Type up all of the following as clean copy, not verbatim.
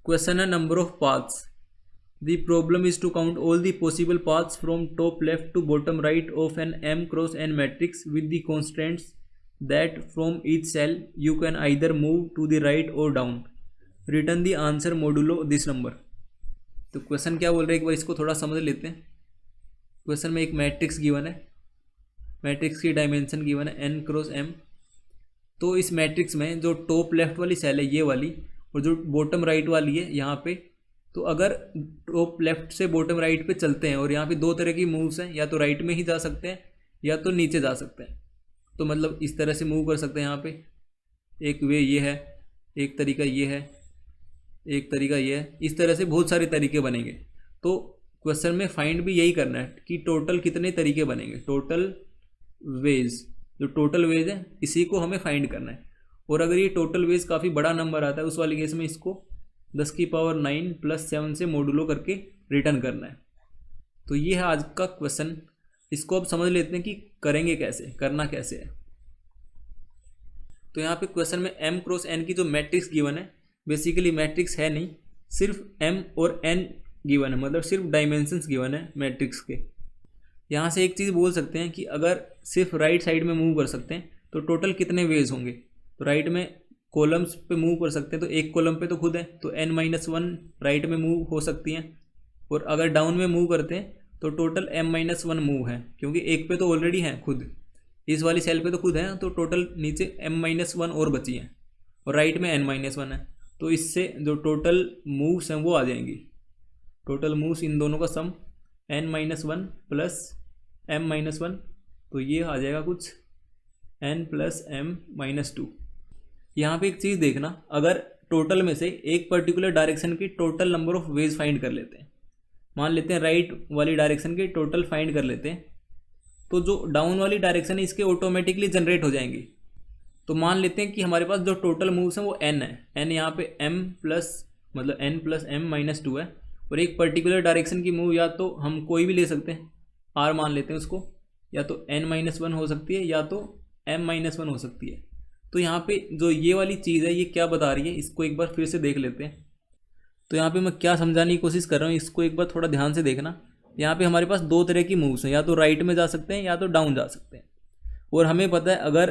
Question a number of paths. The problem is to count all the possible paths from top left to bottom right of an m cross n matrix with the constraints that from each cell you can either move to the right or down. Return the answer modulo this number. तो question क्या बोल रहे हैं, एक बार इसको थोड़ा समझ लेते हैं. क्वेश्चन में एक मैट्रिक्स गिवन है, मैट्रिक्स की डायमेंशन गिवन है n क्रॉस m. तो इस मैट्रिक्स में जो टॉप लेफ्ट वाली सेल है ये वाली, और जो बॉटम राइट वाली है यहाँ पे, तो अगर टॉप लेफ्ट से बॉटम राइट पे चलते हैं और यहाँ पे दो तरह की मूव्स हैं, या तो राइट में ही जा सकते हैं या तो नीचे जा सकते हैं. तो मतलब इस तरह से मूव कर सकते हैं. यहाँ पे एक वे ये है, एक तरीका ये है, एक तरीका ये है. इस तरह से बहुत सारे तरीके बनेंगे. तो क्वेश्चन में फाइंड भी यही करना है कि टोटल कितने तरीके बनेंगे, टोटल वेज. जो टोटल वेज है इसी को हमें फाइंड करना है. और अगर ये टोटल वेज काफ़ी बड़ा नंबर आता है उस वाले केस में इसको 10 की पावर 9 + 7 से मोडुलो करके रिटर्न करना है. तो ये है आज का क्वेश्चन. इसको अब समझ लेते हैं कि करेंगे कैसे, करना कैसे है. तो यहाँ पे क्वेश्चन में m क्रॉस n की जो मैट्रिक्स गिवन है, बेसिकली मैट्रिक्स है नहीं, सिर्फ m और n गिवन है, मतलब सिर्फ डायमेंशंस गिवन है मैट्रिक्स के. यहाँ से एक चीज़ बोल सकते हैं कि अगर सिर्फ राइट साइड में मूव कर सकते हैं तो टोटल कितने वेज होंगे. तो राइट में कॉलम्स पे मूव कर सकते हैं, तो एक कॉलम पे तो खुद है, तो n-1 राइट में मूव हो सकती हैं. और अगर डाउन में मूव करते हैं तो टोटल m-1 मूव है, क्योंकि एक पे तो ऑलरेडी हैं खुद, इस वाली सेल पे तो खुद है, तो टोटल नीचे m-1 और बची हैं, और राइट में n-1 है. तो इससे जो टोटल मूव्स हैं वो आ जाएंगी. टोटल मूव्स इन दोनों का सम n-1 प्लस m-1, तो ये आ जाएगा कुछ n + m-2. यहाँ पे एक चीज़ देखना, अगर टोटल में से एक पर्टिकुलर डायरेक्शन की total number of veg find कर लेते हैं, मान लेते हैं राइट वाली डायरेक्शन के टोटल फाइंड कर लेते हैं, तो जो डाउन वाली डायरेक्शन है इसके ऑटोमेटिकली जनरेट हो जाएंगी. तो मान लेते हैं कि हमारे पास जो टोटल मूव्स हैं वो n है, n यहाँ पे m प्लस मतलब n + m-2 है. और एक पर्टिकुलर डायरेक्शन की मूव या तो हम कोई भी ले सकते हैं, r मान लेते हैं उसको, या तो n-1 हो सकती है या तो m-1 हो सकती है. तो यहाँ पे जो ये वाली चीज़ है ये क्या बता रही है, इसको एक बार फिर से देख लेते हैं. तो यहाँ पे मैं क्या समझाने की कोशिश कर रहा हूँ, इसको एक बार थोड़ा ध्यान से देखना. यहाँ पे हमारे पास दो तरह की मूव्स हैं, या तो राइट में जा सकते हैं या तो डाउन जा सकते हैं. और हमें पता है अगर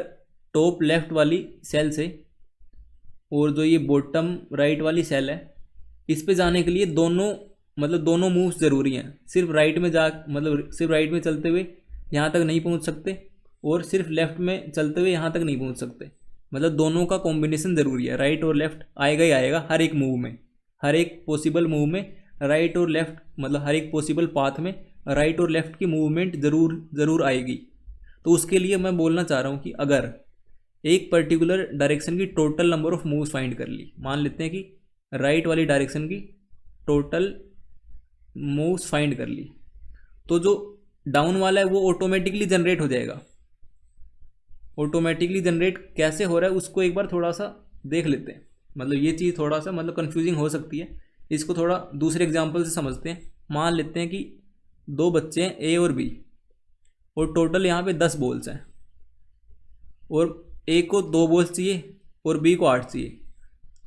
टॉप लेफ्ट वाली सेल से और जो ये बॉटम राइट वाली सेल है, इस पे जाने के लिए दोनों मूव्स ज़रूरी हैं. सिर्फ राइट में सिर्फ राइट में चलते हुए यहाँ तक नहीं पहुँच सकते, और सिर्फ लेफ्ट में चलते हुए यहाँ तक नहीं पहुँच सकते. मतलब दोनों का कॉम्बिनेशन ज़रूरी है. राइट और लेफ्ट आएगा ही आएगा हर एक मूव में, हर एक पॉसिबल मूव में राइट और लेफ्ट, मतलब हर एक पॉसिबल पाथ में राइट और लेफ्ट की मूवमेंट ज़रूर आएगी. तो उसके लिए मैं बोलना चाह रहा हूँ कि अगर एक पर्टिकुलर डायरेक्शन की total number of moves find कर ली, मान लेते हैं कि राइट वाली डायरेक्शन की टोटल मूव्स फाइंड कर ली, तो जो डाउन वाला है वो ऑटोमेटिकली जनरेट हो जाएगा. ऑटोमेटिकली जनरेट कैसे हो रहा है उसको एक बार थोड़ा सा देख लेते हैं. मतलब ये चीज़ थोड़ा सा कंफ्यूजिंग हो सकती है, इसको थोड़ा दूसरे एग्जांपल से समझते हैं. मान लेते हैं कि दो बच्चे हैं ए और बी, और टोटल यहाँ पे 10 बॉल्स हैं, और ए को 2 बॉल्स चाहिए और बी को 8 चाहिए.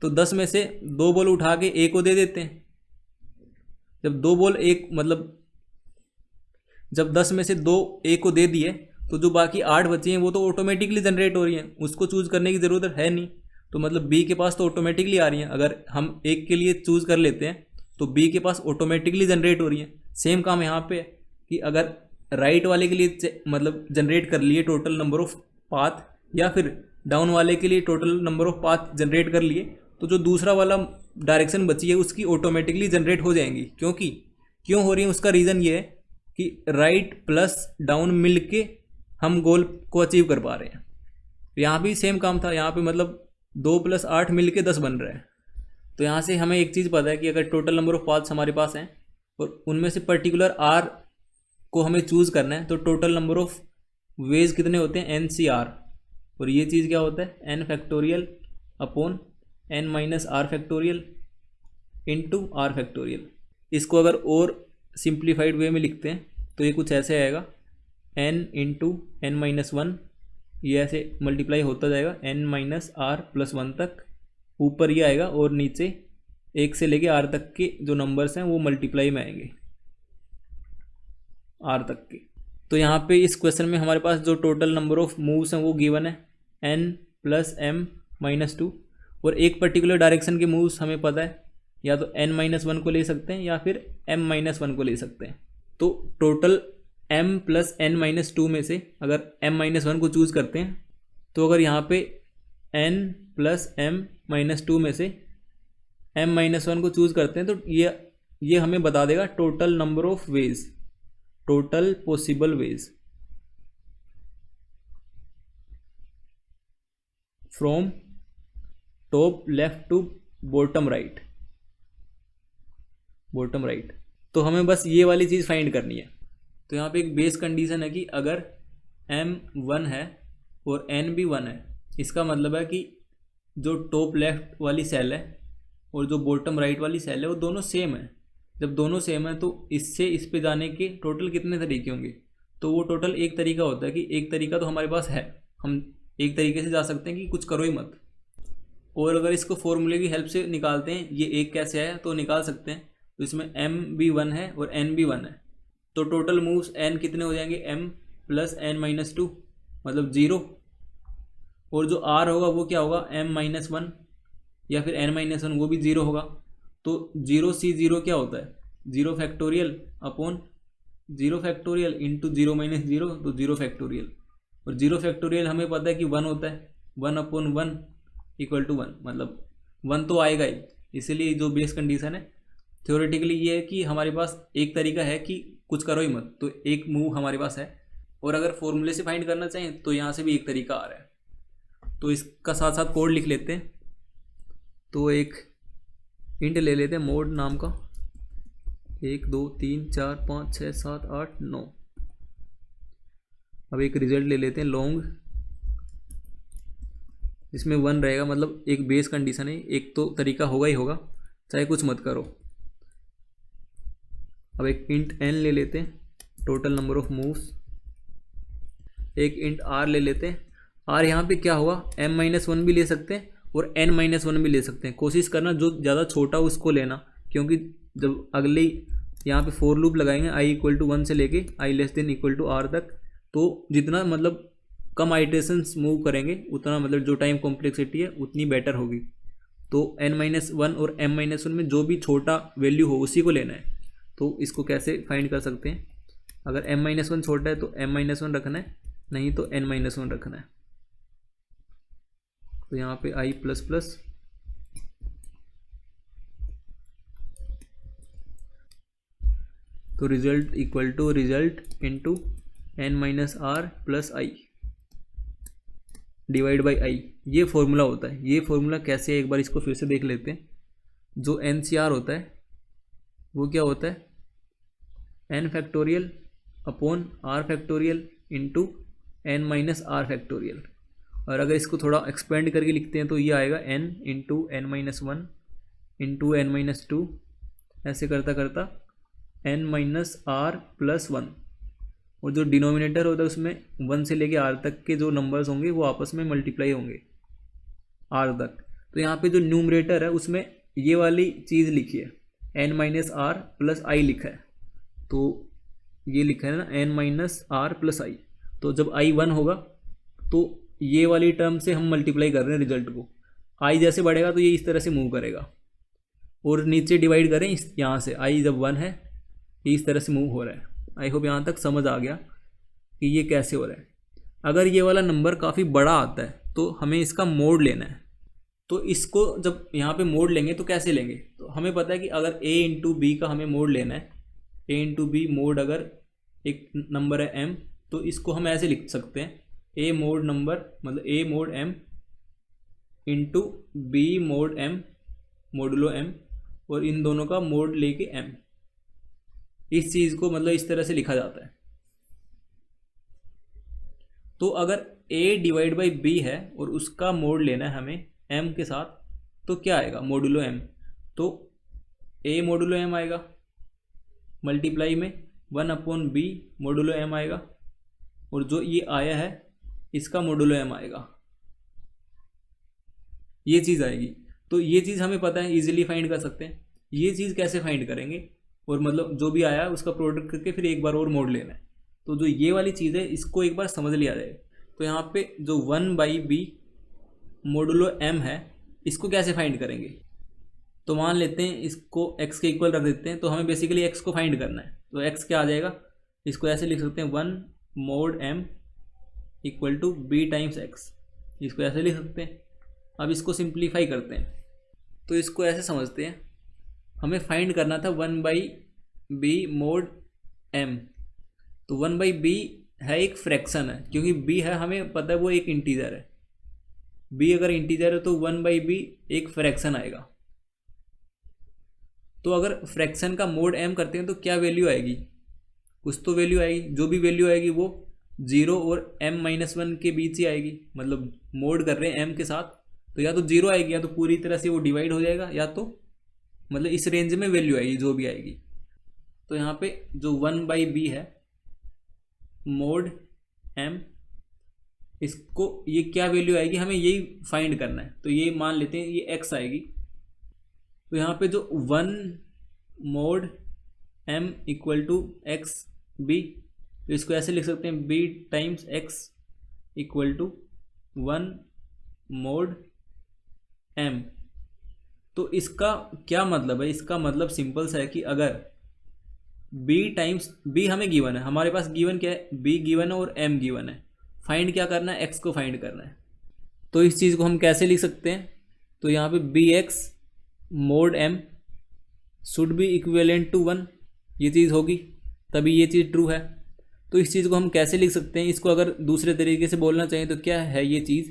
तो 10 में से 2 बॉल उठा के ए को दे देते हैं. जब 2 बॉल जब 10 में से 2 ए को दे दिए, तो जो बाकी 8 बचे हैं वो तो ऑटोमेटिकली जनरेट हो रही हैं, उसको चूज़ करने की ज़रूरत है नहीं. तो मतलब बी के पास तो ऑटोमेटिकली आ रही हैं. अगर हम एक के लिए चूज़ कर लेते हैं तो बी के पास ऑटोमेटिकली जनरेट हो रही हैं. सेम काम यहाँ पे है कि अगर राइट वाले के लिए जनरेट कर लिए टोटल नंबर ऑफ पाथ, या फिर डाउन वाले के लिए total number of path generate कर लिए, तो जो दूसरा वाला डायरेक्शन बची है उसकी ऑटोमेटिकली जनरेट हो जाएंगी. क्यों हो रही है उसका रीज़न ये है कि राइट प्लस डाउन मिल के हम गोल को अचीव कर पा रहे हैं. यहाँ भी सेम काम था, यहाँ पे 2 + 8 मिल के 10 बन रहा है. तो यहाँ से हमें एक चीज़ पता है कि अगर टोटल नंबर ऑफ पाथ्स हमारे पास हैं और उनमें से पर्टिकुलर r को हमें चूज़ करना है, तो टोटल नंबर ऑफ वेज कितने होते हैं, n/r. और ये चीज़ क्या होता है, n factorial upon n-r factorial into r factorial. इसको अगर और सिंप्लीफाइड वे में लिखते हैं तो ये कुछ ऐसे आएगा, n इंटू n-1, ये ऐसे मल्टीप्लाई होता जाएगा n-r + 1 तक, ऊपर ये आएगा और नीचे 1 से लेके r तक के जो नंबर्स हैं वो मल्टीप्लाई में आएंगे, r तक के। तो यहाँ पे इस क्वेश्चन में हमारे पास जो टोटल नंबर ऑफ मूव्स हैं वो गिवन है n + m - 2, और एक पर्टिकुलर डायरेक्शन के मूव्स हमें पता है, या तो n-1 को ले सकते हैं या फिर m-1 को ले सकते हैं। तो टोटल m + n-2 में से अगर m-1 को चूज़ करते हैं, तो अगर यहाँ पे n + m-2 में से m-1 को चूज़ करते हैं तो ये हमें बता देगा total number of ways, total possible ways from top left to bottom right, bottom right. तो हमें बस ये वाली चीज़ फाइंड करनी है। तो यहाँ पे एक बेस कंडीशन है कि अगर m 1 है और n भी 1 है, इसका मतलब है कि जो टॉप लेफ्ट वाली सेल है और जो बॉटम राइट वाली सेल है वो दोनों सेम है। जब दोनों सेम है तो इससे इस पे जाने के टोटल कितने तरीके होंगे? तो वो टोटल एक तरीका होता है कि एक तरीका तो हमारे पास है, हम एक तरीके से जा सकते हैं कि कुछ करो ही मत। और अगर इसको फॉर्मूले की हेल्प से निकालते हैं, ये एक कैसे आया तो निकाल सकते हैं। तो इसमें m भी 1 है और n भी 1 है, तो टोटल मूव्स n कितने हो जाएंगे? m + n-2 मतलब 0, और जो r होगा वो क्या होगा? m-1 या फिर n-1 वो भी 0 होगा। तो 0c0 क्या होता है? 0 फैक्टोरियल अपॉन 0 फैक्टोरियल इंटू 0 - 0, तो 0 फैक्टोरियल। और 0 फैक्टोरियल हमें पता है कि 1 होता है, 1/1 = 1, मतलब 1 तो आएगा ही। इसीलिए जो बेस कंडीशन है थ्योरेटिकली ये है कि हमारे पास एक तरीका है कि कुछ करो ही मत, तो एक मूव हमारे पास है। और अगर फॉर्मूले से फाइंड करना चाहें तो यहाँ से भी एक तरीका आ रहा है। तो इसका साथ साथ कोड लिख लेते हैं। तो एक इंट ले लेते हैं मोड नाम का, 1 2 3 4 5 6 7 8 9। अब एक रिजल्ट ले लेते हैं लॉन्ग, जिसमें 1 रहेगा, मतलब एक बेस कंडीशन है, एक तो तरीका होगा ही होगा, चाहे कुछ मत करो। अब एक इंट n ले लेते हैं, टोटल नंबर ऑफ मूव्स। एक इंट r ले लेते हैं। r यहाँ पे क्या होगा? m-1 भी ले सकते हैं और n-1 भी ले सकते हैं। कोशिश करना जो ज़्यादा छोटा उसको लेना, क्योंकि जब अगले यहाँ पे फॉर लूप लगाएंगे i = 1 से लेके i <= r तक, तो जितना मतलब कम आइटरेशंस मूव करेंगे उतना मतलब जो टाइम कॉम्प्लेक्सिटी है उतनी बेटर होगी। तो n-1 और m-1 में जो भी छोटा वैल्यू हो उसी को लेना है। तो इसको कैसे फाइंड कर सकते हैं? अगर m-1 छोटा है तो m-1 रखना है, नहीं तो n-1 रखना है। तो यहाँ पे i ++, तो result = result into n-r + i divide by i, ये फॉर्मूला होता है। ये फॉर्मूला कैसे है एक बार इसको फिर से देख लेते हैं। जो NCR होता है वो क्या होता है? n factorial upon r factorial into n - r factorial. और अगर इसको थोड़ा एक्सपेंड करके लिखते हैं तो ये आएगा n into n-1 into n-2, ऐसे करता करता n - r + 1। और जो डिनोमिनेटर होता है उसमें 1 से लेके r तक के जो नंबर्स होंगे वो आपस में मल्टीप्लाई होंगे r तक। तो यहाँ पे जो न्यूमरेटर है उसमें ये वाली चीज़ लिखी है, n - r + i लिखा है। तो ये लिखा है ना, n - r + i। तो जब i 1 होगा तो ये वाली टर्म से हम मल्टीप्लाई कर रहे हैं रिजल्ट को। i जैसे बढ़ेगा तो ये इस तरह से मूव करेगा, और नीचे डिवाइड करें इस यहाँ से, i जब 1 है ये इस तरह से मूव हो रहा है। आई होप यहाँ तक समझ आ गया कि ये कैसे हो रहा है। अगर ये वाला नंबर काफ़ी बड़ा आता है तो हमें इसका मोड लेना है। तो इसको जब यहाँ पे मोड लेंगे तो कैसे लेंगे? तो हमें पता है कि अगर a × b का हमें मोड लेना है, a × b मोड अगर एक नंबर है m, तो इसको हम ऐसे लिख सकते हैं, a मोड नंबर मतलब a mode m into b mode m modulo m, और इन दोनों का मोड लेके m। इस चीज़ को मतलब इस तरह से लिखा जाता है। तो अगर a डिवाइड बाई b है और उसका मोड लेना है हमें m के साथ, तो क्या आएगा? Modulo m। तो a मोडुलो m आएगा, मल्टीप्लाई में 1/b मोडुलो m आएगा, और जो ये आया है इसका मोडुलो m आएगा, ये चीज़ आएगी। तो ये चीज़ हमें पता है, इजीली फाइंड कर सकते हैं। ये चीज़ कैसे फाइंड करेंगे, और मतलब जो भी आया उसका प्रोडक्ट करके फिर एक बार और मोड लेना है। तो जो ये वाली चीज़ है इसको एक बार समझ लिया जाए। तो यहाँ पे जो 1/b मोडुलो m है इसको कैसे फाइंड करेंगे। तो मान लेते हैं इसको x के इक्वल रख देते हैं, तो हमें बेसिकली x को फाइंड करना है। तो x क्या आ जाएगा, इसको ऐसे लिख सकते हैं 1 mod m equal to b times x, इसको ऐसे लिख सकते हैं। अब इसको सिंप्लीफाई करते हैं, तो इसको ऐसे समझते हैं, हमें फाइंड करना था 1/b mod m। तो 1/b है एक फ्रैक्शन है, क्योंकि b है हमें पता है वो एक इंटीजर है। b अगर इंटीजर है तो 1/b एक फ्रैक्शन आएगा। तो अगर फ्रैक्शन का मोड m करते हैं तो क्या वैल्यू आएगी, कुछ तो वैल्यू आएगी। जो भी वैल्यू आएगी वो 0 और m-1 के बीच ही आएगी। मतलब मोड कर रहे हैं m के साथ, तो या तो 0 आएगी या तो पूरी तरह से वो डिवाइड हो जाएगा, या तो मतलब इस रेंज में वैल्यू आएगी जो भी आएगी। तो यहाँ पे जो 1/b है मोड m, इसको ये क्या वैल्यू आएगी हमें यही फाइंड करना है। तो ये मान लेते हैं ये x आएगी। तो यहाँ पे जो 1 mod m equal to x b, तो इसको ऐसे लिख सकते हैं b times x equal to 1 mod m। तो इसका क्या मतलब है, इसका मतलब सिंपल सा है कि अगर b टाइम्स b हमें गिवन है, हमारे पास गिवन क्या है, b गिवन है और m गिवन है, फाइंड क्या करना है, x को फाइंड करना है। तो इस चीज़ को हम कैसे लिख सकते हैं, तो यहाँ पे bx mod m should be equivalent to 1, ये चीज़ होगी तभी ये चीज़ ट्रू है। तो इस चीज़ को हम कैसे लिख सकते हैं, इसको अगर दूसरे तरीके से बोलना चाहिए तो क्या है ये चीज़,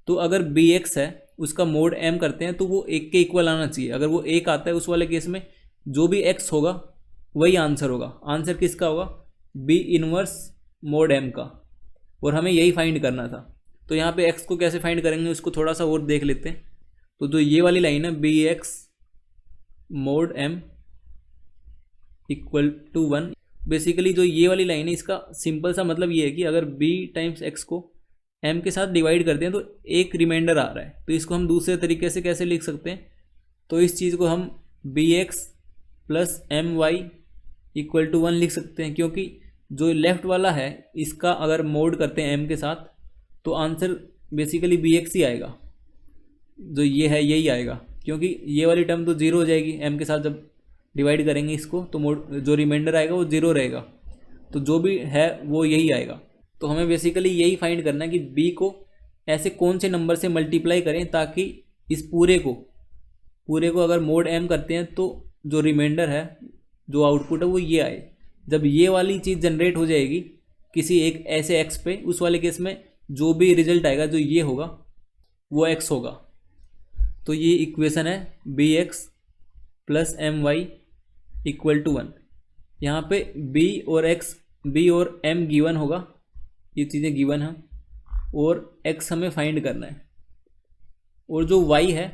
तो अगर bx है उसका मोड m करते हैं तो वो 1 के इक्वल आना चाहिए। अगर वो 1 आता है उस वाले केस में जो भी x होगा वही आंसर होगा। आंसर किसका होगा, b इनवर्स मोड m का, और हमें यही फाइंड करना था। तो यहाँ पे x को कैसे फाइंड करेंगे उसको थोड़ा सा और देख लेते हैं। तो जो ये वाली लाइन है bx mod m equal to 1, basically जो ये वाली लाइन है इसका सिंपल सा मतलब ये है कि अगर b टाइम्स एक्स को m के साथ डिवाइड करते हैं तो एक रिमाइंडर आ रहा है। तो इसको हम दूसरे तरीके से कैसे लिख सकते हैं, तो इस चीज़ को हम bx plus my equal to 1 लिख सकते हैं, क्योंकि जो लेफ़्ट वाला है इसका अगर मोड करते हैं m के साथ तो आंसर बेसिकली bx ही आएगा। जो ये है यही आएगा, क्योंकि ये वाली टर्म तो 0 हो जाएगी m के साथ जब डिवाइड करेंगे इसको, तो मोड जो रिमाइंडर आएगा वो 0 रहेगा। तो जो भी है वो यही आएगा। तो हमें बेसिकली यही फाइंड करना है कि b को ऐसे कौन से नंबर से मल्टीप्लाई करें ताकि इस पूरे को अगर मोड m करते हैं तो जो रिमाइंडर है, जो आउटपुट है वो ये आए। जब ये वाली चीज़ जनरेट हो जाएगी किसी एक ऐसे x पे, उस वाले केस में जो भी रिजल्ट आएगा जो ये होगा वो x होगा। तो ये इक्वेशन है bx plus my equal to 1। यहाँ पे b और m गिवन होगा, ये चीज़ें गिवन हैं, और x हमें फाइंड करना है। और जो y है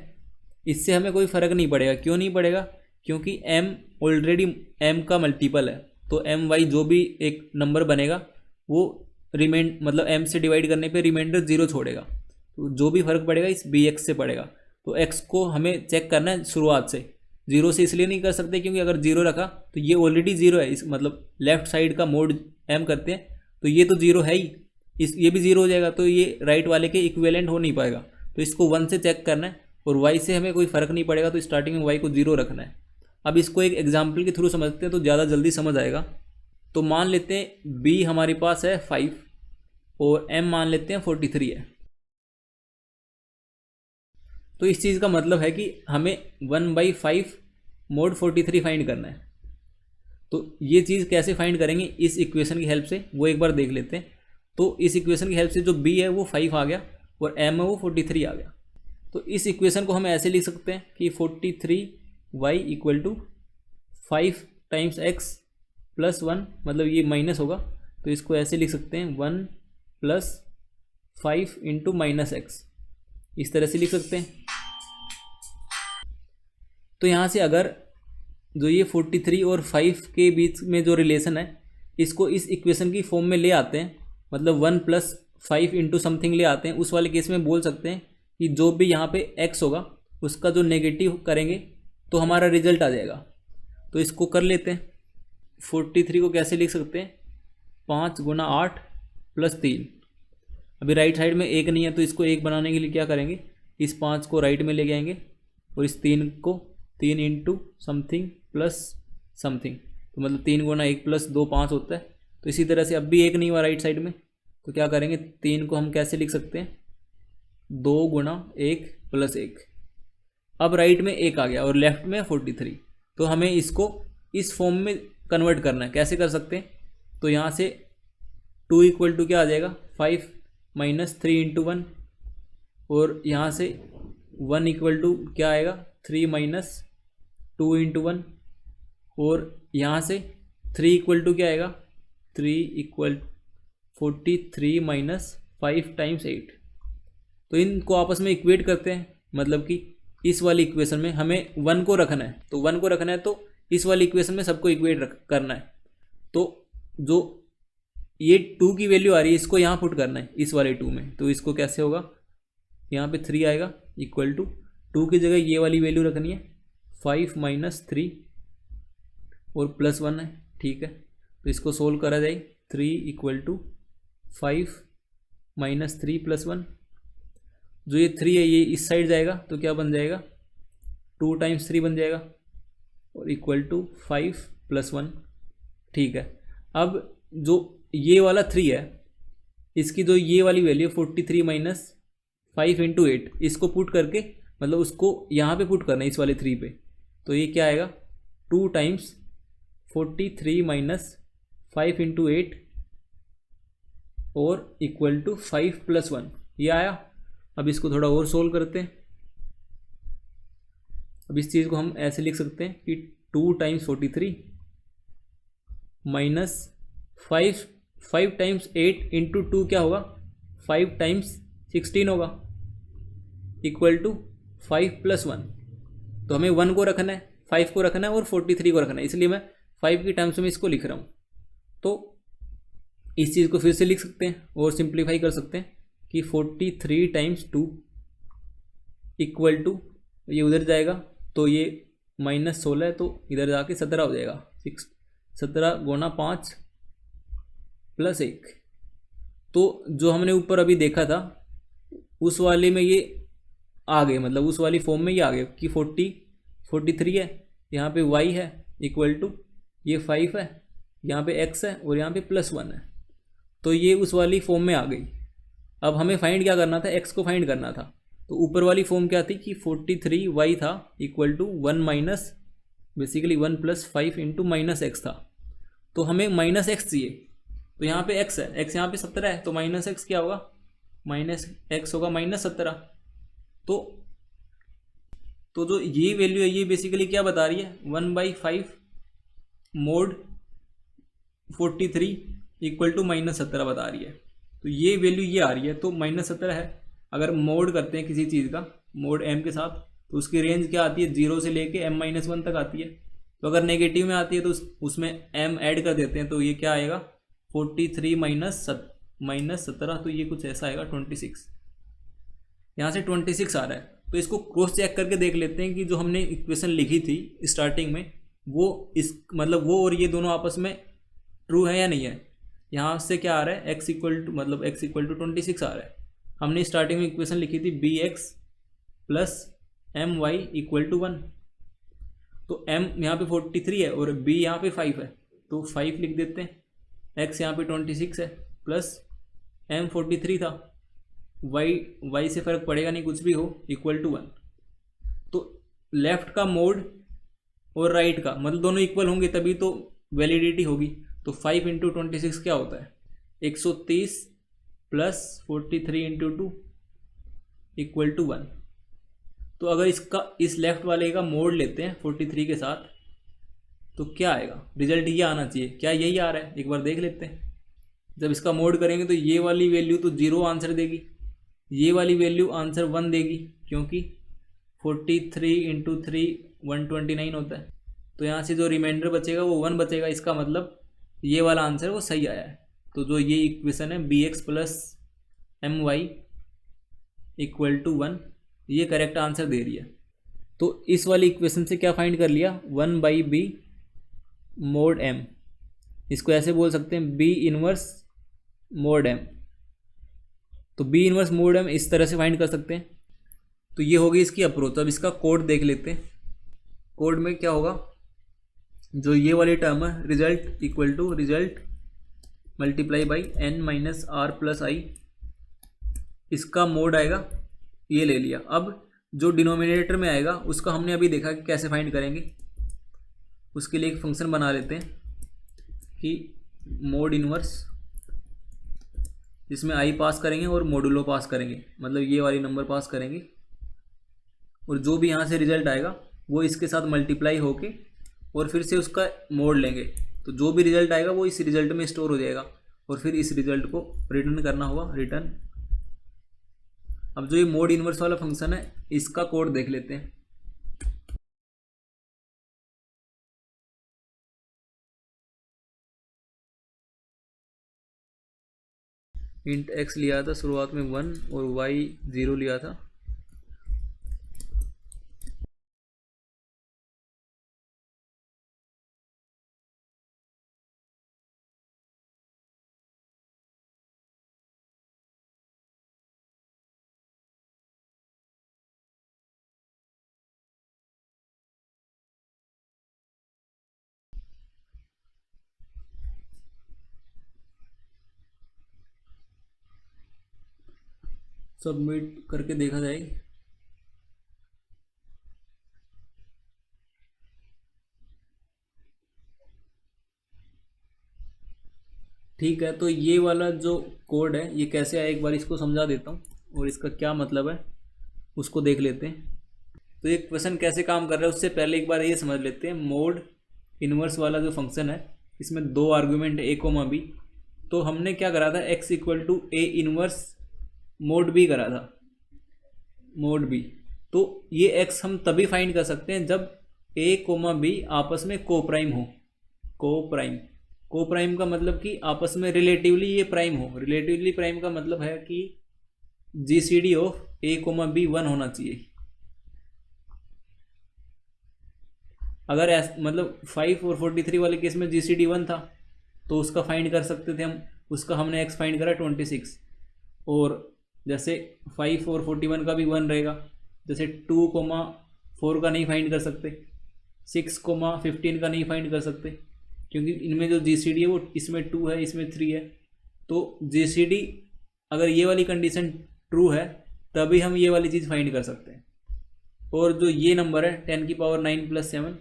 इससे हमें कोई फ़र्क नहीं पड़ेगा। क्यों नहीं पड़ेगा, क्योंकि m ऑलरेडी m का मल्टीपल है। तो my जो भी एक नंबर बनेगा वो मतलब m से डिवाइड करने पे रिमाइंडर 0 छोड़ेगा। तो जो भी फर्क पड़ेगा इस bx से पड़ेगा। तो x को हमें चेक करना है शुरुआत से। 0 से इसलिए नहीं कर सकते क्योंकि अगर 0 रखा तो ये ऑलरेडी 0 है, इस मतलब लेफ्ट साइड का मोड m करते हैं तो ये तो 0 है ही, ये भी 0 हो जाएगा, तो ये राइट वाले के इक्विवेलेंट हो नहीं पाएगा। तो इसको 1 से चेक करना है, और y से हमें कोई फ़र्क नहीं पड़ेगा, तो स्टार्टिंग में y को 0 रखना है। अब इसको एक एग्जाम्पल के थ्रू समझते हैं तो ज़्यादा जल्दी समझ आएगा। तो मान लेते हैं b हमारे पास है 5 और m मान लेते हैं 43 है। तो इस चीज़ का मतलब है कि हमें 1/5 मोड 43 फाइंड करना है। तो ये चीज़ कैसे फाइंड करेंगे इस इक्वेशन की हेल्प से, वो एक बार देख लेते हैं। तो इस इक्वेशन की हेल्प से जो b है वो 5 आ गया और m है वो 43 आ गया। तो इस इक्वेशन को हम ऐसे लिख सकते हैं कि 43y equal to 5 times x plus 1, मतलब ये माइनस होगा तो इसको ऐसे लिख सकते हैं 1 प्लस 5 इंटू माइनस एक्स, इस तरह से लिख सकते हैं। तो यहाँ से अगर जो ये 43 और 5 के बीच में जो रिलेशन है इसको इस इक्वेशन की फॉर्म में ले आते हैं, मतलब 1 प्लस 5 इंटू समथिंग ले आते हैं, उस वाले केस में बोल सकते हैं कि जो भी यहाँ पे x होगा उसका जो नेगेटिव करेंगे तो हमारा रिजल्ट आ जाएगा। तो इसको कर लेते हैं। 43 को कैसे लिख सकते हैं, 5 गुना 8 प्लस 3। अभी राइट साइड में एक नहीं है तो इसको एक बनाने के लिए क्या करेंगे, इस 5 को राइट में ले जाएंगे और इस 3 को 3 इंटू समथिंग प्लस समथिंग, तो मतलब 3 गुना 1 प्लस 2 5 होता है। तो इसी तरह से अब भी एक नहीं हुआ राइट साइड में, तो क्या करेंगे, 3 को हम कैसे लिख सकते हैं, 2 गुना 1 प्लस 1। अब राइट में 1 आ गया और लेफ्ट में 43, तो हमें इसको इस फॉर्म में कन्वर्ट करना है। कैसे कर सकते हैं, तो यहाँ से 2 इक्वल टू क्या आ जाएगा, 5 माइनस 3 इंटू 1, और यहाँ से 1 इक्वल टू क्या आएगा, 3 माइनस 2 इंटू 1, और यहाँ से 3 इक्वल टू क्या आएगा, 3 इक्वल 43 माइनस 5 टाइम्स 8। तो इनको आपस में इक्वेट करते हैं, मतलब कि इस वाली इक्वेशन में हमें 1 को रखना है, तो 1 को रखना है तो इस वाली इक्वेशन में सबको इक्वेट करना है। तो जो ये 2 की वैल्यू आ रही है इसको यहाँ पुट करना है इस वाले 2 में। तो इसको कैसे होगा, यहाँ पे 3 आएगा इक्वल टू 2 की जगह ये वाली वैल्यू रखनी है, 5 माइनस 3 और प्लस 1 है, ठीक है। तो इसको सोल्व करा जाए, 3 इक्वल टू 5 माइनस 3 प्लस 1, जो ये 3 है ये इस साइड जाएगा तो क्या बन जाएगा, 2 टाइम्स 3 बन जाएगा, और इक्वल टू 5 प्लस 1, ठीक है। अब जो ये वाला 3 है इसकी जो ये वाली वैल्यू 43 माइनस 5 इंटू 8, इसको पुट करके मतलब उसको यहाँ पे पुट करना है इस वाले 3 पे, तो ये क्या आएगा, 2 टाइम्स 43 माइनस 5 इंटू 8 और इक्वल टू 5 प्लस 1, ये आया। अब इसको थोड़ा और सोल्व करते हैं। अब इस चीज़ को हम ऐसे लिख सकते हैं कि 2 टाइम्स 43 माइनस 5 टाइम्स 8 इंटू 2 क्या होगा, 5 टाइम्स 16 होगा, इक्वल टू 5 प्लस 1। तो हमें 1 को रखना है, 5 को रखना है और 43 को रखना है, इसलिए मैं 5 की टर्म्स में इसको लिख रहा हूँ। तो इस चीज़ को फिर से लिख सकते हैं और सिंप्लीफाई कर सकते हैं कि 43 टाइम्स 2 इक्वल टू, ये उधर जाएगा तो ये माइनस 16 है तो इधर जाके 17 हो जाएगा, 17 गुना 5 प्लस 1। तो जो हमने ऊपर अभी देखा था उस वाले में ये आ गए, मतलब उस वाली फॉर्म में ये आ गए कि 43 है, यहाँ पे y है इक्वल टू ये 5 है, यहाँ पे x है और यहाँ पे प्लस 1 है, तो ये उस वाली फॉर्म में आ गई। अब हमें फाइंड क्या करना था, x को फाइंड करना था। तो ऊपर वाली फॉर्म क्या थी कि 43y था equal to 1 minus basically 1 plus 5 into minus x था, तो हमें माइनस एक्स चाहिए। तो यहाँ पे x है, x यहाँ पे 17 है, तो माइनस एक्स क्या होगा, माइनस एक्स होगा माइनस 17। तो जो ये वैल्यू है ये बेसिकली क्या बता रही है, 1/5 मोड 43 इक्वल टू माइनस 17 बता रही है। तो ये वैल्यू ये आ रही है, तो माइनस 17 है। अगर मोड करते हैं किसी चीज़ का मोड m के साथ तो उसकी रेंज क्या आती है, 0 से लेके m-1 तक आती है। तो अगर नेगेटिव में आती है तो उसमें m ऐड कर देते हैं, तो ये क्या आएगा 43 माइनस 17, तो ये कुछ ऐसा आएगा 26। यहाँ से 26 आ रहा है। तो इसको क्रॉस चेक करके देख लेते हैं कि जो हमने इक्वेशन लिखी थी स्टार्टिंग में वो इस मतलब वो और ये दोनों आपस में ट्रू है या नहीं है। यहाँ से क्या आ रहा है, x इक्वल टू मतलब x इक्वल टू 26 आ रहा है। हमने स्टार्टिंग में इक्वेशन लिखी थी bx plus my equal to 1, तो m यहाँ पे 43 है और b यहाँ पे 5 है, तो 5 लिख देते हैं। x यहाँ पे 26 है प्लस m 43 था, y से फ़र्क पड़ेगा नहीं कुछ भी हो, इक्वल टू 1। तो लेफ़्ट का मोड और राइट का मतलब दोनों इक्वल होंगे तभी तो वैलिडिटी होगी। तो 5 इंटू 26 क्या होता है, 130 प्लस 43 इंटू 2 इक्वल टू 1। तो अगर इसका इस लेफ्ट वाले का मोड लेते हैं 43 के साथ तो क्या आएगा, रिजल्ट ये आना चाहिए। क्या यही आ रहा है, एक बार देख लेते हैं। जब इसका मोड करेंगे तो ये वाली वैल्यू तो 0 आंसर देगी, ये वाली वैल्यू आंसर 1 देगी, क्योंकि 43 इंटू 3 129 होता है। तो यहाँ से जो रिमाइंडर बचेगा वो 1 बचेगा, इसका मतलब ये वाला आंसर वो सही आया है। तो जो ये इक्वेशन है bx plus my equal to 1 ये करेक्ट आंसर दे रही है। तो इस वाली इक्वेशन से क्या फाइंड कर लिया, 1/b mod m, इसको ऐसे बोल सकते हैं b इनवर्स mod m। तो b इनवर्स mod m इस तरह से फाइंड कर सकते हैं। तो ये होगी इसकी अप्रोच। अब इसका कोड देख लेते हैं। कोड में क्या होगा, जो ये वाली टर्म है result equal to result multiply by n minus R plus I, इसका मोड आएगा, ये ले लिया। अब जो डिनोमिनेटर में आएगा उसका हमने अभी देखा कि कैसे फाइंड करेंगे। उसके लिए एक फंक्शन बना लेते हैं कि मोड इनवर्स, जिसमें आई पास करेंगे और मोडुलो पास करेंगे, मतलब ये वाली नंबर पास करेंगे, और जो भी यहाँ से रिजल्ट आएगा वो इसके साथ मल्टीप्लाई होके और फिर से उसका मोड लेंगे। तो जो भी रिजल्ट आएगा वो इस रिजल्ट में स्टोर हो जाएगा और फिर इस रिजल्ट को रिटर्न करना होगा, रिटर्न। अब जो ये मोड इनवर्स वाला फंक्शन है इसका कोड देख लेते हैं। इंट x लिया था शुरुआत में 1 और y 0 लिया था। सबमिट करके देखा जाए। ठीक है, तो ये वाला जो कोड है ये कैसे आया एक बार इसको समझा देता हूँ और इसका क्या मतलब है उसको देख लेते हैं। तो ये क्वेश्चन कैसे काम कर रहा है उससे पहले एक बार ये समझ लेते हैं। मोड इनवर्स वाला जो फंक्शन है इसमें दो आर्गुमेंट ए कोमा बी। तो हमने क्या करा था, x equal to a inverse mod b करा था, मोड बी। तो ये x हम तभी फाइंड कर सकते हैं जब a कोमा बी आपस में को प्राइम हो। को प्राइम का मतलब कि आपस में रिलेटिवली ये प्राइम हो। रिलेटिवली प्राइम का मतलब है कि GCD of a comma b 1 होना चाहिए। अगर मतलब 5 और 43 वाले केस में जीसीडी 1 था तो उसका फाइंड कर सकते थे हम, उसका हमने x फाइंड करा 26। और जैसे 5 और 41 का भी 1 रहेगा, जैसे 2,4 का नहीं फाइंड कर सकते, 6,15 का नहीं फाइंड कर सकते, क्योंकि इनमें जो जीसीडी है वो इसमें 2 है इसमें 3 है। तो जीसीडी अगर ये वाली कंडीशन ट्रू है तभी हम ये वाली चीज़ फाइंड कर सकते हैं। और जो ये नंबर है 10 की पावर 9 प्लस 7,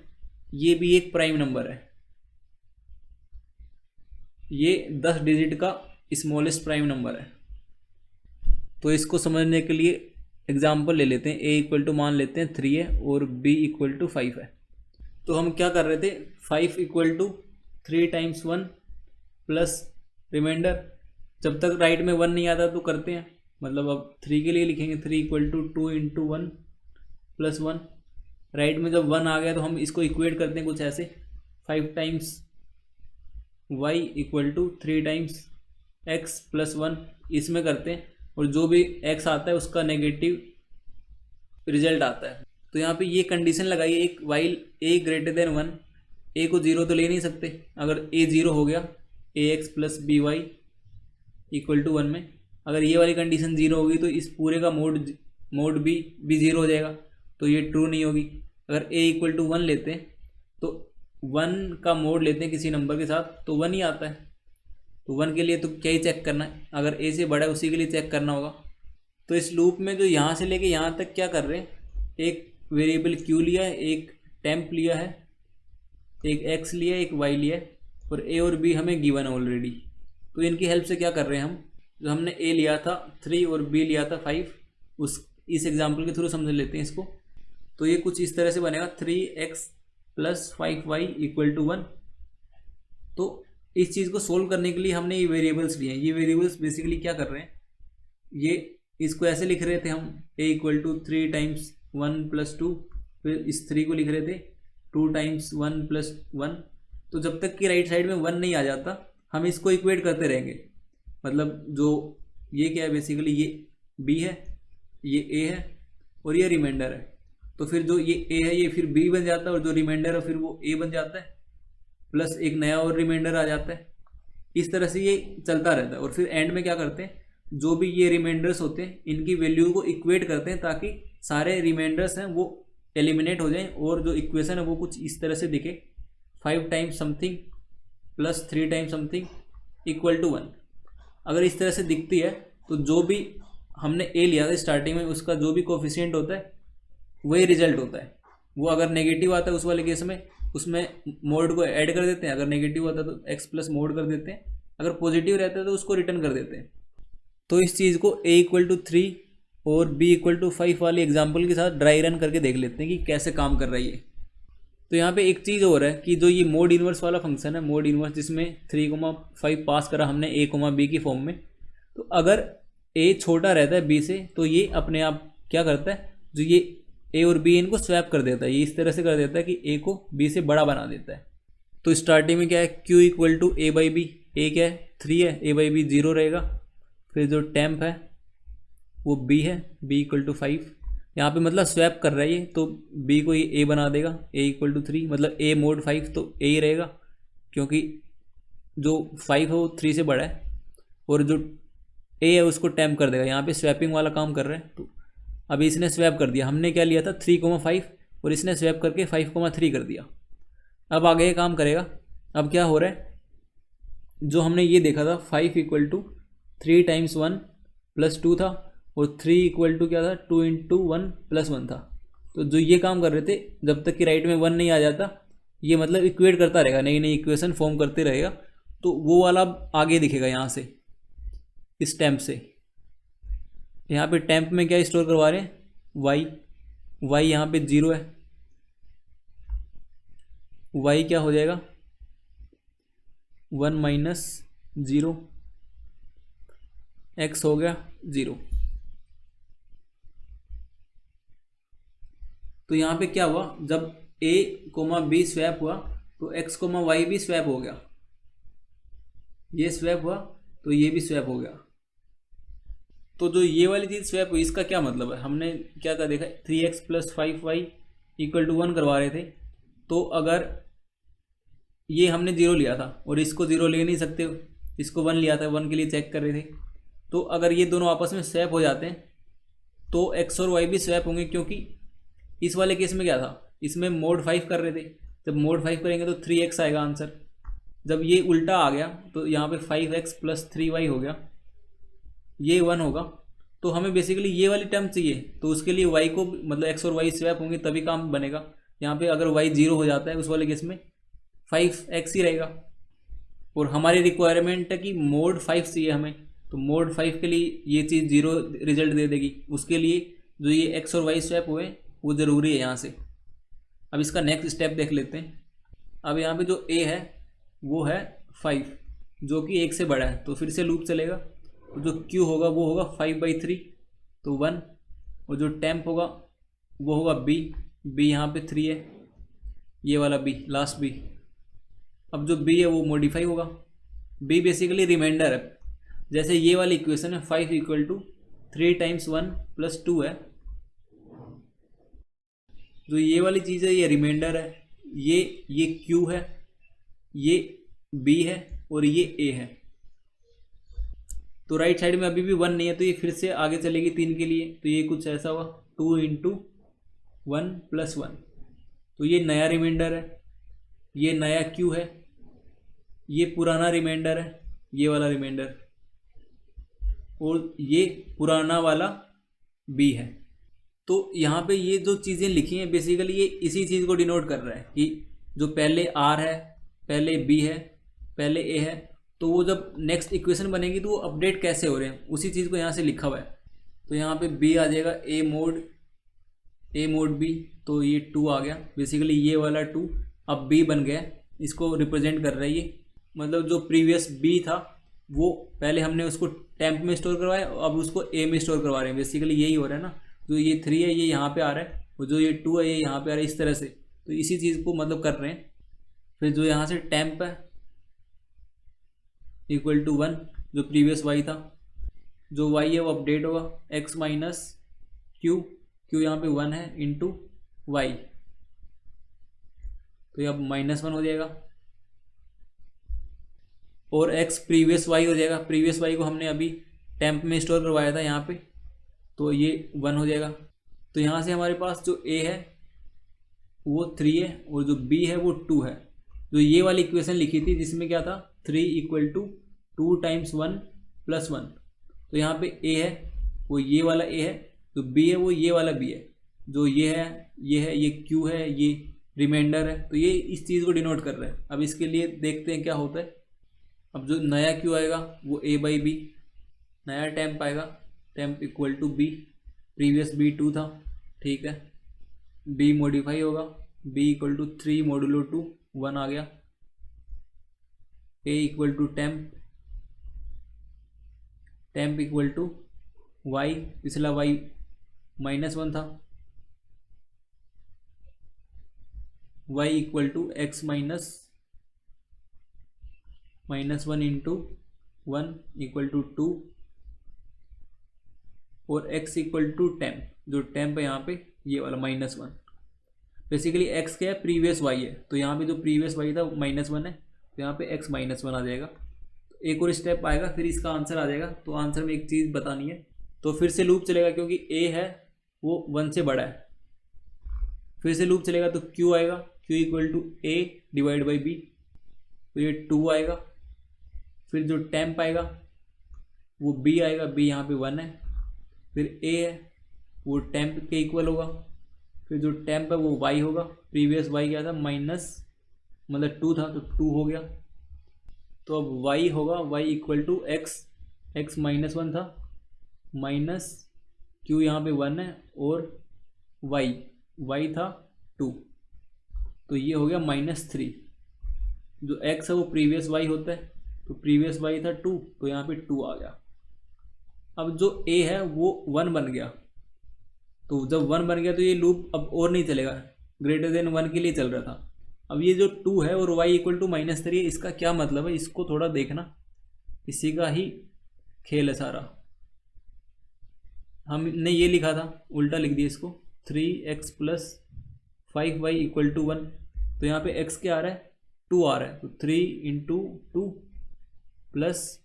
ये भी एक प्राइम नंबर है। ये 10 डिजिट का स्मॉलेस्ट प्राइम नंबर है। तो इसको समझने के लिए एग्जाम्पल ले लेते हैं। a इक्वल टू मान लेते हैं 3 है और b इक्वल टू 5 है। तो हम क्या कर रहे थे, 5 equal to 3 times 1 plus remainder. जब तक राइट में 1 नहीं आता तो करते हैं, मतलब अब 3 के लिए लिखेंगे 3 equal to 2 into 1 plus 1। Right में जब 1 आ गया तो हम इसको इक्वेट करते हैं कुछ ऐसे, 5 times y equal to 3 times x plus 1, इसमें करते हैं और जो भी x आता है उसका नेगेटिव रिजल्ट आता है। तो यहाँ पे ये कंडीशन लगाइए, एक while a greater than 1, a को 0 तो ले नहीं सकते। अगर a 0 हो गया ax plus b y equal to 1 में, अगर ये वाली कंडीशन 0 होगी तो इस पूरे का मोड b भी 0 हो जाएगा, तो ये ट्रू नहीं होगी। अगर a इक्वल टू 1 लेते हैं तो 1 का मोड लेते हैं किसी नंबर के साथ तो 1 ही आता है। तो 1 के लिए तो क्या ही चेक करना है, अगर a से बड़ा है उसी के लिए चेक करना होगा। तो इस लूप में जो यहाँ से लेके यहाँ तक क्या कर रहे हैं, एक वेरिएबल q लिया है, एक टेम्प लिया है, एक x लिया है, एक y लिया है, और a और b हमें गिवन है ऑलरेडी। तो इनकी हेल्प से क्या कर रहे हैं हम, जो हमने a लिया था 3 और b लिया था 5, इस एग्जाम्पल के थ्रू समझ लेते हैं इसको। तो ये कुछ इस तरह से बनेगा 3x plus 5y equal to 1। तो इस चीज़ को सोल्व करने के लिए हमने ये वेरिएबल्स लिए हैं। ये वेरिएबल्स बेसिकली क्या कर रहे हैं, ये इसको ऐसे लिख रहे थे हम, a equal to 3 times 1 plus 2, फिर इस 3 को लिख रहे थे 2 टाइम्स 1 प्लस 1। तो जब तक कि राइट साइड में 1 नहीं आ जाता हम इसको इक्वेट करते रहेंगे। मतलब जो ये क्या है, बेसिकली ये b है, ये a है और ये रिमाइंडर है। तो फिर जो ये ए है ये फिर बी बन जाता है, और जो रिमाइंडर है फिर वो ए बन जाता है, प्लस एक नया और रिमाइंडर आ जाता है। इस तरह से ये चलता रहता है। और फिर एंड में क्या करते हैं, जो भी ये रिमाइंडर्स होते हैं इनकी वैल्यू को इक्वेट करते हैं ताकि सारे रिमाइंडर्स हैं वो एलिमिनेट हो जाएं, और जो इक्वेशन है वो कुछ इस तरह से दिखे, 5 times something plus 3 times something equal to 1। अगर इस तरह से दिखती है तो जो भी हमने ए लिया था स्टार्टिंग में उसका जो भी कोफिशिएंट होता है वही रिजल्ट होता है। वो अगर नेगेटिव आता है उस वाले केस में उसमें मोड को ऐड कर देते हैं, अगर नेगेटिव आता है तो एक्स प्लस मोड कर देते हैं, अगर पॉजिटिव रहता है तो उसको रिटर्न कर देते हैं। तो इस चीज़ को ए इक्वल टू 3 और बी इक्वल टू 5 वाले एग्जाम्पल के साथ ड्राई रन करके देख लेते हैं कि कैसे काम कर रहा है ये। तो यहाँ पे एक चीज़ और है कि जो ये मोड इन्वर्स वाला फंक्शन है, मोड इन्वर्स जिसमें 3,5 पास करा हमने a, b की फॉर्म में, तो अगर a छोटा रहता है b से तो ये अपने आप क्या करता है, जो ये a और b इनको स्वैप कर देता है, ये इस तरह से कर देता है कि a को b से बड़ा बना देता है। तो स्टार्टिंग में क्या है, q equal to a by b, a क्या है 3 है, a बाई बी 0 रहेगा। फिर जो टेम्प है वो b है, b इक्वल टू 5, यहाँ पे मतलब स्वैप कर रहा है ये, तो b को ये a बना देगा, a इक्वल टू 3, मतलब a मोड 5 तो a ही रहेगा क्योंकि जो 5 है वो 3 से बड़ा है, और जो a है उसको टेम्प कर देगा। यहाँ पे स्वैपिंग वाला काम कर रहे हैं। तो अभी इसने स्वैप कर दिया, हमने क्या लिया था 3,5 और इसने स्वैप करके 5,3 कर दिया। अब आगे ये काम करेगा। अब क्या हो रहा है, जो हमने ये देखा था 5 इक्वल टू 3 टाइम्स 1 प्लस 2 था, और 3 इक्वल टू क्या था 2 इंटू 1 प्लस 1 था। तो जो ये काम कर रहे थे, जब तक कि राइट में 1 नहीं आ जाता ये मतलब इक्वेट करता रहेगा, नई नई इक्वेशन फॉर्म करते रहेगा। तो वो वाला आगे दिखेगा यहाँ से, इस टेम्प से। यहाँ पे टेम्प में क्या स्टोर करवा रहे हैं, वाई, वाई यहाँ पे 0 है, वाई क्या हो जाएगा 1 माइनस 0, एक्स हो गया 0। तो यहाँ पे क्या हुआ, जब a, b स्वैप हुआ तो x, y भी स्वैप हो गया, ये स्वैप हुआ तो ये भी स्वैप हो गया। तो जो ये वाली चीज़ स्वैप हुई इसका क्या मतलब है, हमने क्या कर देखा 3x plus 5y equal to 1 करवा रहे थे। तो अगर ये हमने 0 लिया था और इसको 0 ले नहीं सकते, इसको 1 लिया था, 1 के लिए चेक कर रहे थे, तो अगर ये दोनों आपस में स्वैप हो जाते हैं तो x और y भी स्वैप होंगे, क्योंकि इस वाले केस में क्या था, इसमें मोड 5 कर रहे थे, जब मोड 5 करेंगे तो 3x आएगा आंसर। जब ये उल्टा आ गया तो यहाँ पे 5x प्लस 3y हो गया, ये 1 होगा। तो हमें बेसिकली ये वाली टर्म चाहिए, तो उसके लिए y को मतलब x और y स्वैप होंगे तभी काम बनेगा। यहाँ पे अगर y 0 हो जाता है उस वाले केस में 5x ही रहेगा, और हमारी रिक्वायरमेंट है कि मोड 5 चाहिए हमें, तो मोड 5 के लिए ये चीज़ 0 रिजल्ट दे देगी। उसके लिए जो ये x और y स्वैप हुए वो ज़रूरी है यहाँ से। अब इसका नेक्स्ट स्टेप देख लेते हैं। अब यहाँ पे जो a है वो है 5, जो कि 1 से बड़ा है, तो फिर से लूप चलेगा। तो जो q होगा वो होगा 5/3 तो 1, और जो टेम्प होगा वो होगा b यहाँ पे 3 है, ये वाला b लास्ट b। अब जो b है वो मॉडिफाई होगा, b बेसिकली रिमाइंडर है। जैसे ये वाली इक्वेशन है 5 इक्वल टू 3 टाइम्स 1 प्लस 2 है, जो ये वाली चीज़ है ये रिमाइंडर है, ये q है, ये b है और ये a है। तो राइट साइड में अभी भी 1 नहीं है, तो ये फिर से आगे चलेगी 3 के लिए, तो ये कुछ ऐसा हुआ 2 इंटू 1 प्लस 1, तो ये नया रिमाइंडर है, ये नया q है, ये पुराना रिमाइंडर है, ये वाला रिमाइंडर, और ये पुराना वाला b है। तो यहाँ पे ये जो चीज़ें लिखी हैं बेसिकली ये इसी चीज़ को डिनोट कर रहा है कि जो पहले r है, पहले b है, पहले a है, तो वो जब नेक्स्ट इक्वेशन बनेगी तो वो अपडेट कैसे हो रहे हैं उसी चीज़ को यहाँ से लिखा हुआ है। तो यहाँ पे b आ जाएगा a मोड b, तो ये 2 आ गया, बेसिकली ये वाला 2 अब b बन गया, इसको रिप्रेजेंट कर रहा है ये। मतलब जो प्रीवियस b था वो पहले हमने उसको टेम्प में स्टोर करवाया, अब उसको a में स्टोर करवा रहे हैं, बेसिकली यही हो रहा है ना। जो ये 3 है ये यहाँ पे आ रहा है, और जो ये 2 है ये यहाँ पे आ रहा है, इस तरह से। तो इसी चीज़ को मतलब कर रहे हैं। फिर जो यहाँ से टेम्प है इक्वल टू 1, जो प्रीवियस y था, जो y है वो अपडेट होगा x माइनस क्यू, क्यू यहाँ पे 1 है, इंटू वाई, तो ये अब -1 हो जाएगा, और x प्रीवियस y हो जाएगा। प्रीवियस y को हमने अभी टेम्प में स्टोर करवाया था यहाँ पे, तो ये 1 हो जाएगा। तो यहाँ से हमारे पास जो a है वो 3 है और जो b है वो 2 है। जो ये वाली इक्वेशन लिखी थी जिसमें क्या था 3 = 2 × 1 + 1, तो यहाँ पे a है वो ये वाला a है, जो b है वो ये वाला b है, जो ये है ये q है, ये रिमाइंडर है, तो ये इस चीज़ को डिनोट कर रहा है। अब इसके लिए देखते हैं क्या होता है। अब जो नया q आएगा वो a/b, नया टेम्प आएगा, टेम्प = b, प्रीवियस b 2 था, ठीक है, b मॉडिफाई होगा, b = 3 मोडुलो 2, 1 आ गया, a = टेम्प, टेम्प = y, पिछला y -1 था, y = x -1 × 1 = 2, और x = टेम्प, जो टेम्प है यहाँ पे ये वाला -1। बेसिकली x क्या है, प्रीवियस y है, तो यहाँ पे जो प्रीवियस y था -1 है, तो यहाँ पे x -1 आ जाएगा। तो एक और स्टेप आएगा फिर इसका आंसर आ जाएगा। तो आंसर में एक चीज़ बतानी है, तो फिर से लूप चलेगा क्योंकि a है वो 1 से बड़ा है, फिर से लूप चलेगा तो q आएगा, q = a/b, तो ये 2 आएगा। फिर जो टेम्प आएगा वो b आएगा, b यहाँ पे 1 है, फिर a है वो टेम्प के इक्वल होगा, फिर जो टेम्प है वो y होगा, प्रीवियस y क्या था मतलब 2 था, तो 2 हो गया। तो अब y होगा, y = x -1 था, माइनस q यहाँ पे 1 है, और y था 2, तो ये हो गया -3। जो x है वो प्रीवियस y होता है, तो प्रीवियस y था 2, तो यहाँ पे 2 आ गया। अब जो a है वो 1 बन गया, तो जब 1 बन गया तो ये लूप अब और नहीं चलेगा, >1 के लिए चल रहा था। अब ये जो 2 है और y = -3 है, इसका क्या मतलब है, इसको थोड़ा देखना, इसी का ही खेल है सारा। हमने ये लिखा था, उल्टा लिख दिया इसको, 3x + 5y = 1, तो यहाँ पे x क्या आ रहा है, 2 आ रहा है, तो 3 × 2 +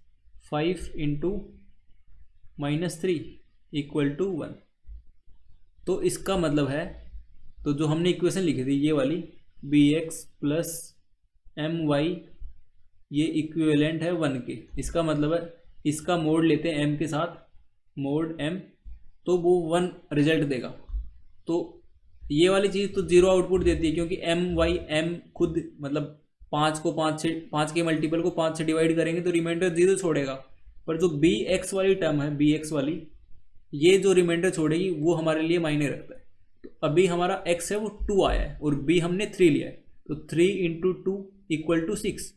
5 × -3 = 1। तो इसका मतलब है, तो जो हमने इक्वेशन लिखी थी ये वाली bx + my, ये इक्विवेलेंट है 1 के। इसका मतलब है इसका मोड लेते हैं m के साथ, मोड m, तो वो 1 रिजल्ट देगा। तो ये वाली चीज़ तो 0 आउटपुट देती है, क्योंकि m खुद मतलब 5 के मल्टीपल को 5 से डिवाइड करेंगे तो रिमाइंडर 0 छोड़ेगा। पर जो bx वाली टर्म है, bx वाली, ये जो रिमाइंडर छोड़ेगी वो हमारे लिए मायने रखता है। तो अभी हमारा x है वो 2 आया है और b हमने 3 लिया है, तो 3 × 2 = 6।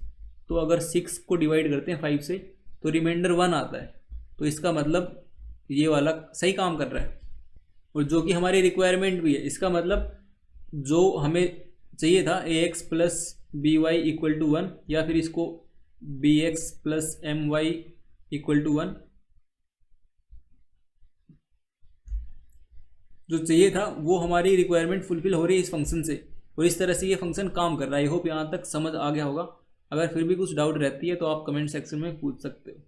तो अगर 6 को डिवाइड करते हैं 5 से तो रिमाइंडर 1 आता है, तो इसका मतलब ये वाला सही काम कर रहा है, और जो कि हमारी रिक्वायरमेंट भी है। इसका मतलब जो हमें चाहिए था ax + by = 1, या फिर इसको bx + my = 1, जो चाहिए था वो हमारी रिक्वायरमेंट फुलफिल हो रही है इस फंक्शन से, और इस तरह से ये फंक्शन काम कर रहा है। आई होप यहाँ तक समझ आ गया होगा। अगर फिर भी कुछ डाउट रहती है तो आप कमेंट सेक्शन में पूछ सकते हो।